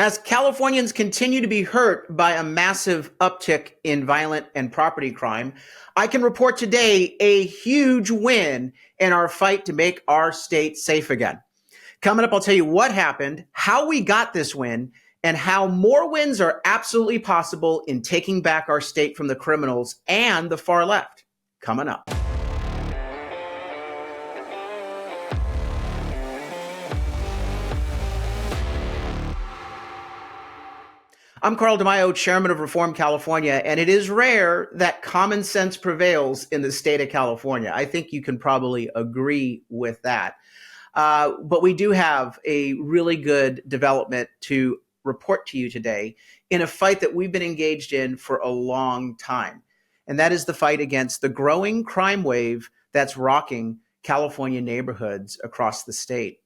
As Californians continue to be hurt by a massive uptick in violent and property crime, I can report today a huge win in our fight to make our state safe again. Coming up, I'll tell you what happened, how we got this win, and how more wins are absolutely possible in taking back our state from the criminals and the far left. Coming up. I'm Carl DeMaio, chairman of Reform California, and it is rare that common sense prevails in the state of California. I think you can probably agree with that. But we do have a really good development to report to you today in a fight that we've been engaged in for a long time. And that is the fight against the growing crime wave that's rocking California neighborhoods across the state.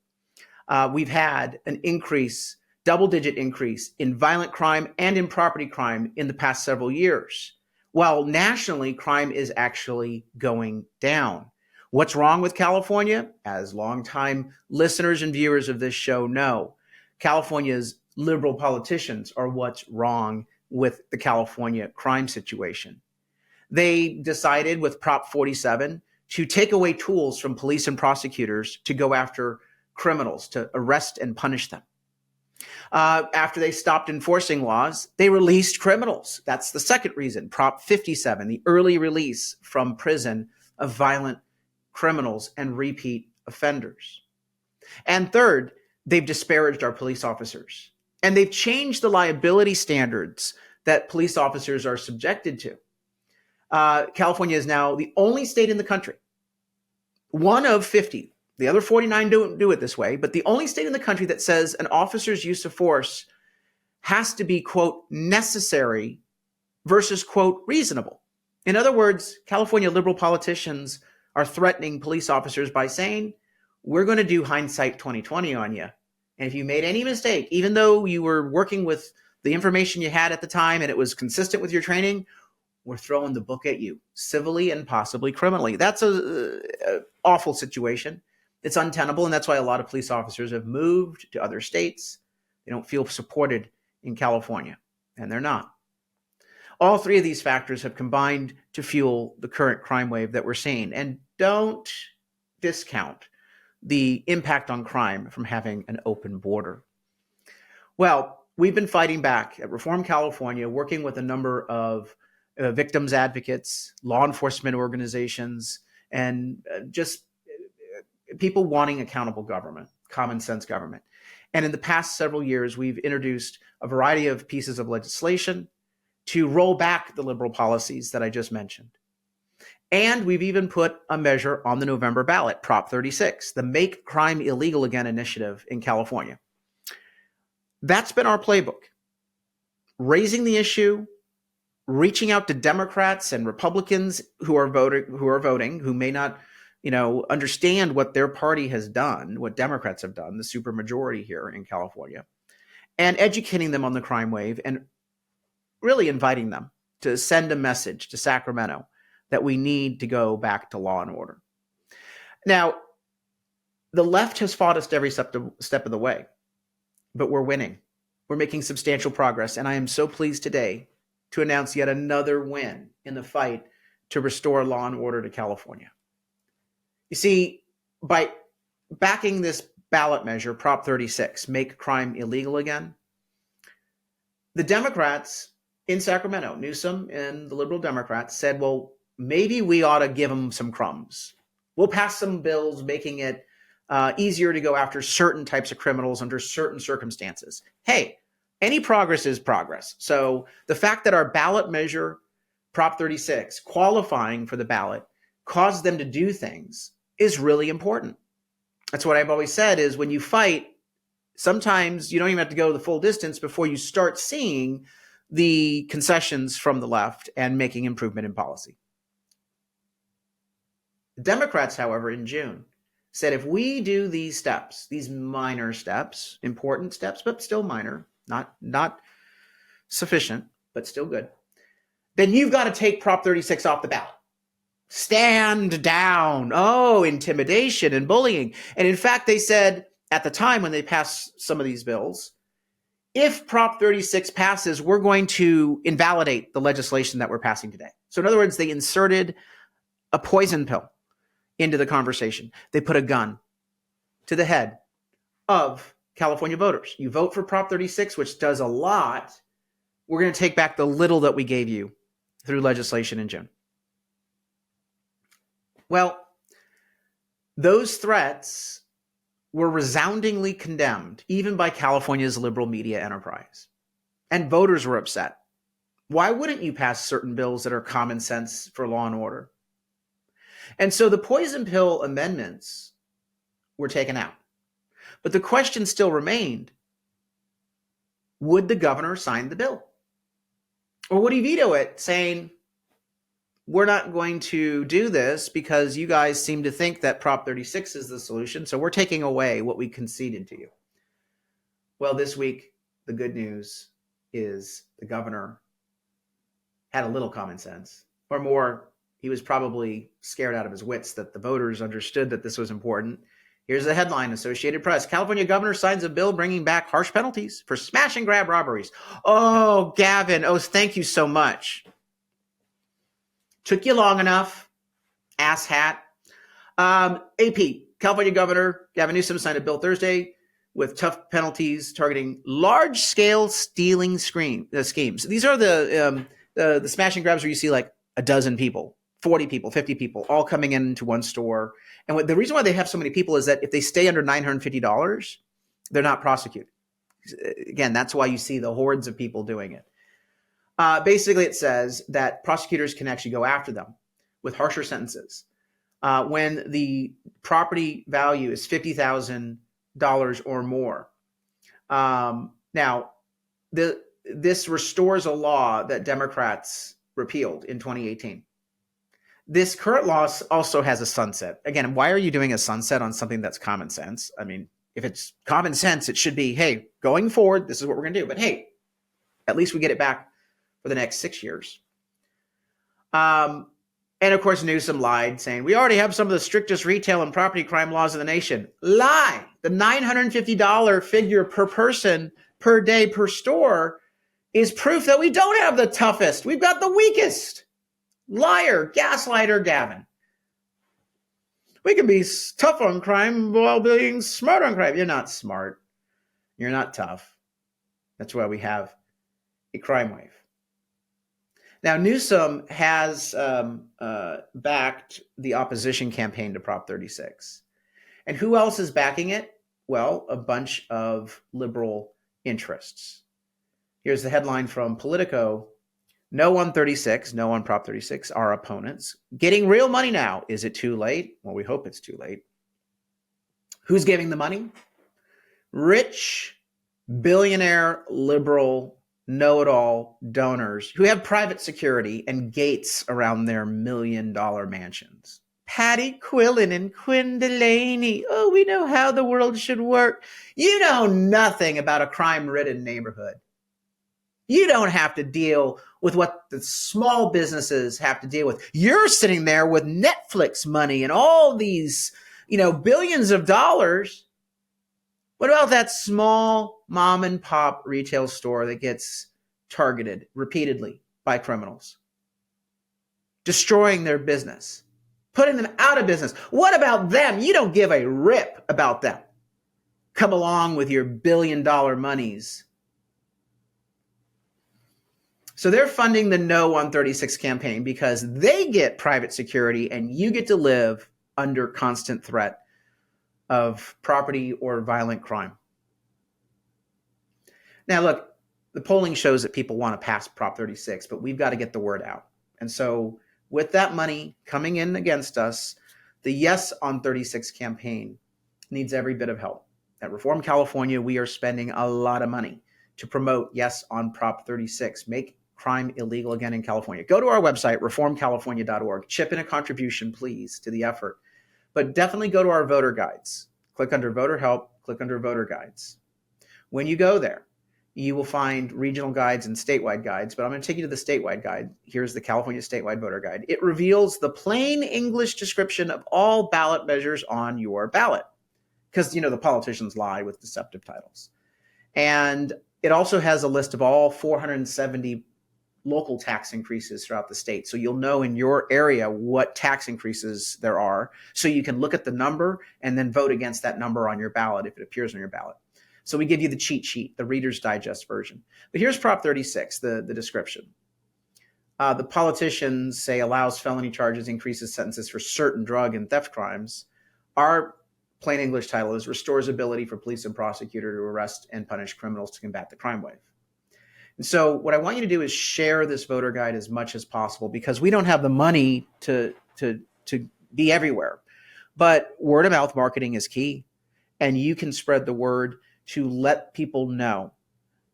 We've had an increase, double-digit increase in violent crime and in property crime in the past several years, while nationally crime is actually going down. What's wrong with California? As longtime listeners and viewers of this show know, California's liberal politicians are what's wrong with the California crime situation. They decided with Prop 47 to take away tools from police and prosecutors to go after criminals, to arrest and punish them. After they stopped enforcing laws, they released criminals. That's the second reason. Prop 57, the early release from prison of violent criminals and repeat offenders. And third, they've disparaged our police officers. And they've changed the liability standards that police officers are subjected to. California is now the only state in the country, one of 50. The other 49 don't do it this way, but the only state in the country that says an officer's use of force has to be, quote, necessary versus, quote, reasonable. In other words, California liberal politicians are threatening police officers by saying, we're going to do hindsight 2020 on you. And if you made any mistake, even though you were working with the information you had at the time and it was consistent with your training, we're throwing the book at you, civilly and possibly criminally. That's an awful situation. It's untenable, and that's why a lot of police officers have moved to other states. They don't feel supported in California, and they're not. All three of these factors have combined to fuel the current crime wave that we're seeing. And don't discount the impact on crime from having an open border. Well, we've been fighting back at Reform California, working with a number of victims advocates, law enforcement organizations, and just people wanting accountable government, common sense government. And in the past several years, we've introduced a variety of pieces of legislation to roll back the liberal policies that I just mentioned. And we've even put a measure on the November ballot, Prop 36, the Make Crime Illegal Again initiative in California. That's been our playbook. Raising the issue, reaching out to Democrats and Republicans who are voting, who may not understand what their party has done, what Democrats have done, the supermajority here in California, and educating them on the crime wave and really inviting them to send a message to Sacramento that we need to go back to law and order. Now, the left has fought us every step of the way, but we're winning. We're making substantial progress, and I am so pleased today to announce yet another win in the fight to restore law and order to California. You see, by backing this ballot measure, Prop 36, Make Crime Illegal Again, the Democrats in Sacramento, Newsom and the liberal Democrats, said, well, maybe we ought to give them some crumbs. We'll pass some bills making it easier to go after certain types of criminals under certain circumstances. Hey, any progress is progress. So the fact that our ballot measure, Prop 36, qualifying for the ballot, caused them to do things is really important. That's what I've always said is when you fight, sometimes you don't even have to go the full distance before you start seeing the concessions from the left and making improvement in policy. The Democrats, however, in June said if we do these steps, these minor steps, important steps, but still minor, not sufficient, but still good, then you've got to take Prop 36 off the ballot. Stand down. Oh, intimidation and bullying. And in fact, they said at the time when they passed some of these bills, if Prop 36 passes, we're going to invalidate the legislation that we're passing today. So in other words, they inserted a poison pill into the conversation. They put a gun to the head of California voters. You vote for Prop 36, which does a lot. We're going to take back the little that we gave you through legislation in June. Well, those threats were resoundingly condemned, even by California's liberal media enterprise. And voters were upset. Why wouldn't you pass certain bills that are common sense for law and order? And so the poison pill amendments were taken out. But the question still remained, would the governor sign the bill? Or would he veto it, saying, we're not going to do this because you guys seem to think that Prop 36 is the solution, so we're taking away what we conceded to you. Well, this week, the good news is the governor had a little common sense, or more, he was probably scared out of his wits that the voters understood that this was important. Here's the headline, Associated Press. California governor signs a bill bringing back harsh penalties for smash and grab robberies. Oh, Gavin, thank you so much. Took you long enough, asshat. AP, California Governor Gavin Newsom signed a bill Thursday with tough penalties targeting large-scale stealing schemes. These are the smash and grabs where you see like a dozen people, 40 people, 50 people, all coming into one store. And the reason why they have so many people is that if they stay under $950, they're not prosecuted. Again, that's why you see the hordes of people doing it. Basically, it says that prosecutors can actually go after them with harsher sentences when the property value is $50,000 or more. Now, this restores a law that Democrats repealed in 2018. This current law also has a sunset. Again, why are you doing a sunset on something that's common sense? I mean, if it's common sense, it should be, hey, going forward, this is what we're going to do. But hey, at least we get it back for the next 6 years. And of course, Newsom lied, saying, we already have some of the strictest retail and property crime laws in the nation. Lie. The $950 figure per person, per day, per store is proof that we don't have the toughest. We've got the weakest. Liar, gaslighter, Gavin. We can be tough on crime while being smart on crime. You're not smart. You're not tough. That's why we have a crime wave. Now, Newsom has backed the opposition campaign to Prop 36. And who else is backing it? Well, a bunch of liberal interests. Here's the headline from Politico. No on 36, no on Prop 36, our opponents. Getting real money now. Is it too late? Well, we hope it's too late. Who's giving the money? Rich, billionaire, liberal, know-it-all donors who have private security and gates around their $1 million mansions. Patty Quillen and Quinn Delaney. Oh, we know how the world should work. You know nothing about a crime-ridden neighborhood. You don't have to deal with what the small businesses have to deal with. You're sitting there with Netflix money and all these, billions of dollars. What about that small mom and pop retail store that gets targeted repeatedly by criminals, destroying their business, putting them out of business? What about them? You don't give a rip about them. Come along with your $1 billion monies. So they're funding the No on 36 campaign because they get private security and you get to live under constant threat of property or violent crime. Now, look, the polling shows that people want to pass Prop 36, but we've got to get the word out. And so with that money coming in against us, the Yes on 36 campaign needs every bit of help. At Reform California, we are spending a lot of money to promote Yes on Prop 36. Make crime illegal again in California. Go to our website, reformcalifornia.org. Chip in a contribution, please, to the effort. But definitely go to our voter guides. Click under voter help, click under voter guides. When you go there, you will find regional guides and statewide guides, but I'm going to take you to the statewide guide. Here's the California statewide voter guide. It reveals the plain English description of all ballot measures on your ballot. Because, the politicians lie with deceptive titles. And It also has a list of all 470 local tax increases throughout the state. So you'll know in your area what tax increases there are. So you can look at the number and then vote against that number on your ballot if it appears on your ballot. So we give you the cheat sheet, the Reader's Digest version. But here's Prop 36, the description. The politicians say allows felony charges, increases sentences for certain drug and theft crimes. Our plain English title is restores ability for police and prosecutor to arrest and punish criminals to combat the crime wave. And so what I want you to do is share this voter guide as much as possible, because we don't have the money to be everywhere. But word of mouth marketing is key. And you can spread the word to let people know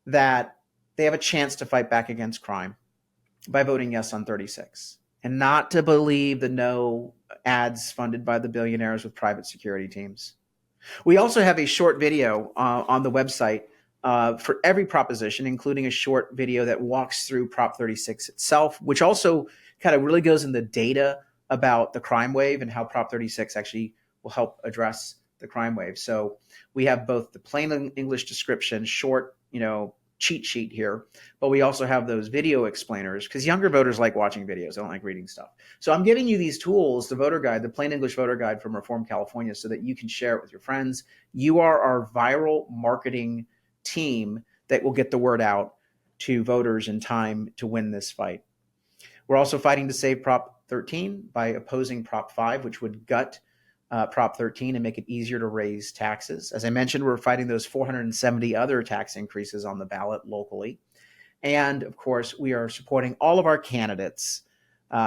that they have a chance to fight back against crime by voting yes on 36, and not to believe the no ads funded by the billionaires with private security teams. We also have a short video on the website for every proposition, including a short video that walks through Prop 36 itself, which also kind of really goes into data about the crime wave and how Prop 36 actually will help address the crime wave. So we have both the plain English description, short, cheat sheet here, but we also have those video explainers, because younger voters like watching videos. They don't like reading stuff. So I'm giving you these tools, the voter guide, the plain English voter guide from Reform California, so that you can share it with your friends. You are our viral marketing team that will get the word out to voters in time to win this fight. We're also fighting to save Prop 13 by opposing Prop 5, which would gut Prop 13 and make it easier to raise taxes. As I mentioned, we're fighting those 470 other tax increases on the ballot locally. And of course, we are supporting all of our candidates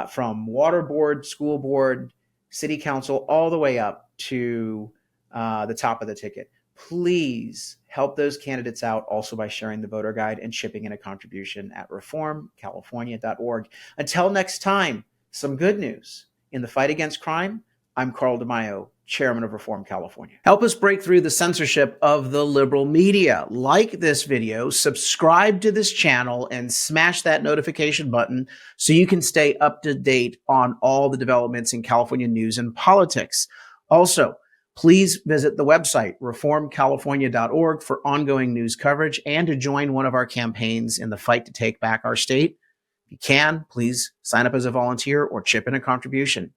from water board, school board, city council, all the way up to the top of the ticket. Please help those candidates out also by sharing the voter guide and chipping in a contribution at reformcalifornia.org. Until next time, some good news in the fight against crime. I'm Carl DeMaio, chairman of Reform California. Help us break through the censorship of the liberal media. Like this video, subscribe to this channel, and smash that notification button so you can stay up to date on all the developments in California news and politics. Also, please visit the website, reformcalifornia.org, for ongoing news coverage and to join one of our campaigns in the fight to take back our state. If you can, please sign up as a volunteer or chip in a contribution.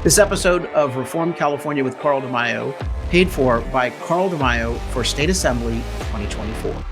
This episode of Reform California with Carl DeMaio, paid for by Carl DeMaio for State Assembly 2024.